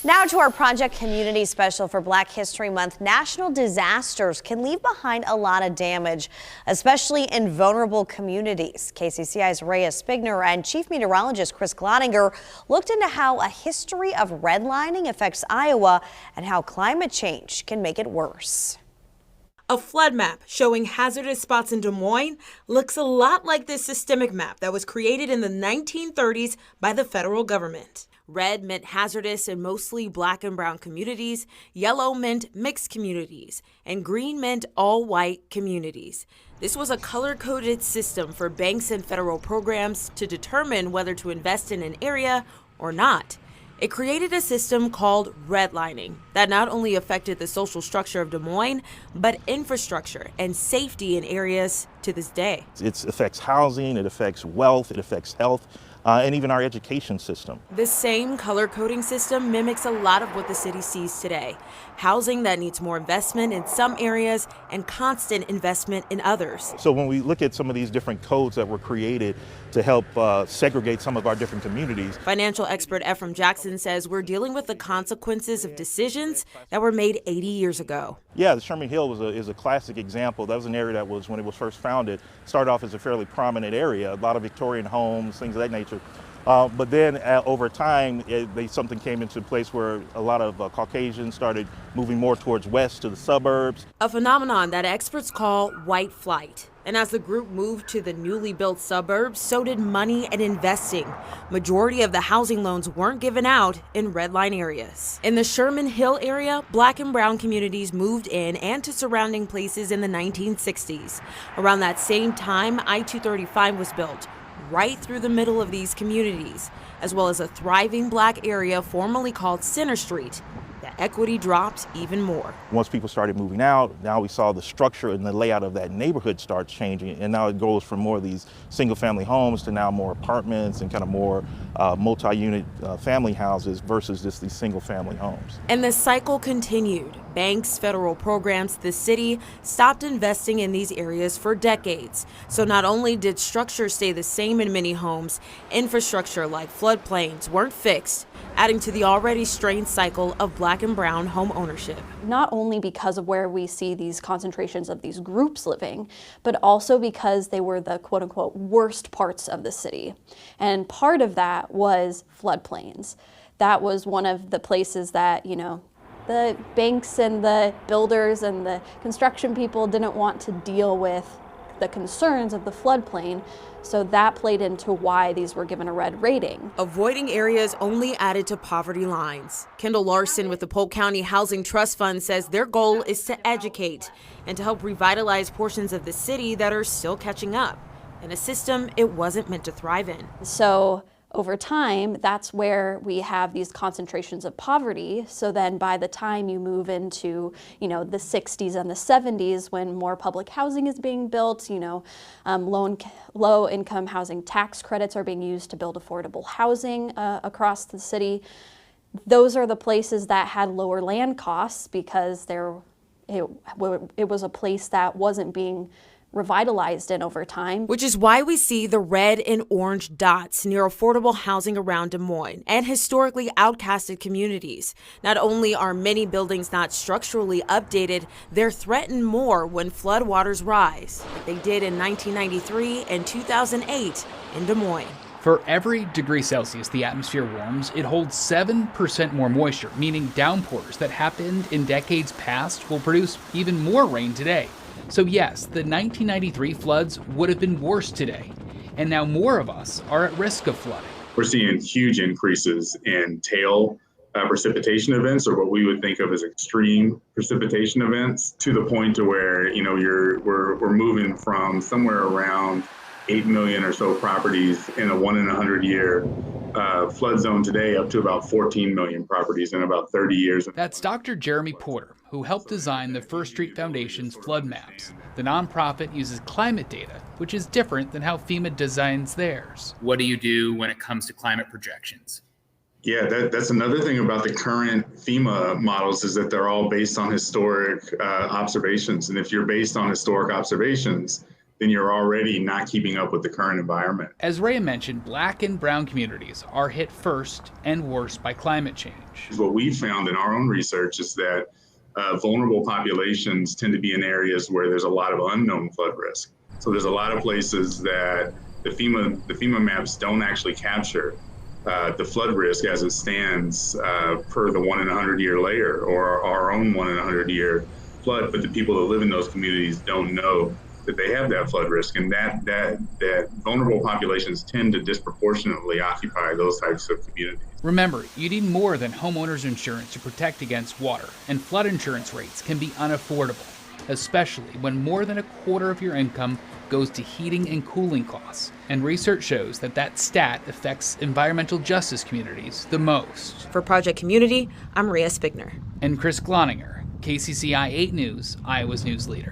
Now to our Project Community Special for Black History Month. Natural disasters can leave behind a lot of damage, especially in vulnerable communities. KCCI's Rhea Spigner and Chief Meteorologist Chris Glottinger looked into how a history of redlining affects Iowa and how climate change can make it worse. A flood map showing hazardous spots in Des Moines looks a lot like this systemic map that was created in the 1930s by the federal government. Red meant hazardous and mostly black and brown communities, yellow meant mixed communities, and green meant all white communities. This was a color-coded system for banks and federal programs to determine whether to invest in an area or not. It created a system called redlining that not only affected the social structure of Des Moines, but infrastructure and safety in areas to this day. It affects housing, it affects wealth, it affects health, and even our education system. The same color coding system mimics a lot of what the city sees today. Housing that needs more investment in some areas and constant investment in others. So when we look at some of these different codes that were created to help segregate some of our different communities. Financial expert Ephraim Jackson says we're dealing with the consequences of decisions that were made 80 years ago. Yeah, the Sherman Hill is a classic example. That was an area that was, when it was first founded, started off as a fairly prominent area, a lot of Victorian homes, things of that nature. But then over time, something came into place where a lot of Caucasians started moving more towards west to the suburbs. A phenomenon that experts call white flight. And as the group moved to the newly built suburbs, so did money and investing. Majority of the housing loans weren't given out in redline areas. In the Sherman Hill area, black and brown communities moved in and to surrounding places in the 1960s. Around that same time, I-235 was built right through the middle of these communities, as well as a thriving black area formerly called Center Street. The equity dropped even more. Once people started moving out, now we saw the structure and the layout of that neighborhood start changing, and now it goes from more of these single-family homes to now more apartments and kind of more multi-unit family houses versus just these single-family homes. And the cycle continued. Banks, federal programs, the city stopped investing in these areas for decades. So not only did structure stay the same in many homes, infrastructure like floodplains weren't fixed, adding to the already strained cycle of black and brown home ownership. Not only because of where we see these concentrations of these groups living, but also because they were the quote unquote worst parts of the city. And part of that was floodplains. That was one of the places that, the banks and the builders and the construction people didn't want to deal with the concerns of the floodplain, so that played into why these were given a red rating. Avoiding areas only added to poverty lines. Kendall Larson with the Polk County Housing Trust Fund says their goal is to educate and to help revitalize portions of the city that are still catching up in a system it wasn't meant to thrive in. So over time, that's where we have these concentrations of poverty. So then by the time you move into, the 60s and the 70s, when more public housing is being built, low income housing tax credits are being used to build affordable housing across the city. Those are the places that had lower land costs because it was a place that wasn't being revitalized in over time. Which is why we see the red and orange dots near affordable housing around Des Moines and historically outcasted communities. Not only are many buildings not structurally updated, they're threatened more when floodwaters rise, like they did in 1993 and 2008 in Des Moines. For every degree Celsius the atmosphere warms, it holds 7% more moisture, meaning downpours that happened in decades past will produce even more rain today. So yes, the 1993 floods would have been worse today, and now more of us are at risk of flooding. We're seeing huge increases in tail precipitation events, or what we would think of as extreme precipitation events, to the point to where we're moving from somewhere around 8 million or so properties in a 1 in 100 year flood zone today up to about 14 million properties in about 30 years. That's Dr. Jeremy Porter, who helped design the First Street Foundation's flood maps. The nonprofit uses climate data, which is different than how FEMA designs theirs. What do you do when it comes to climate projections? Yeah, that's another thing about the current FEMA models is that they're all based on historic observations. And if you're based on historic observations, then you're already not keeping up with the current environment. As Rhea mentioned, Black and brown communities are hit first and worst by climate change. What we found in our own research is that vulnerable populations tend to be in areas where there's a lot of unknown flood risk. So there's a lot of places that the FEMA maps don't actually capture the flood risk as it stands per the 1 in 100 year layer or our own 1 in 100 year flood, but the people that live in those communities don't know that they have that flood risk, and that vulnerable populations tend to disproportionately occupy those types of communities. Remember, you need more than homeowners insurance to protect against water, and flood insurance rates can be unaffordable, especially when more than a quarter of your income goes to heating and cooling costs. And research shows that stat affects environmental justice communities the most. For Project Community, I'm Rhea Spigner. And Chris Gloninger, KCCI 8 News, Iowa's news leader.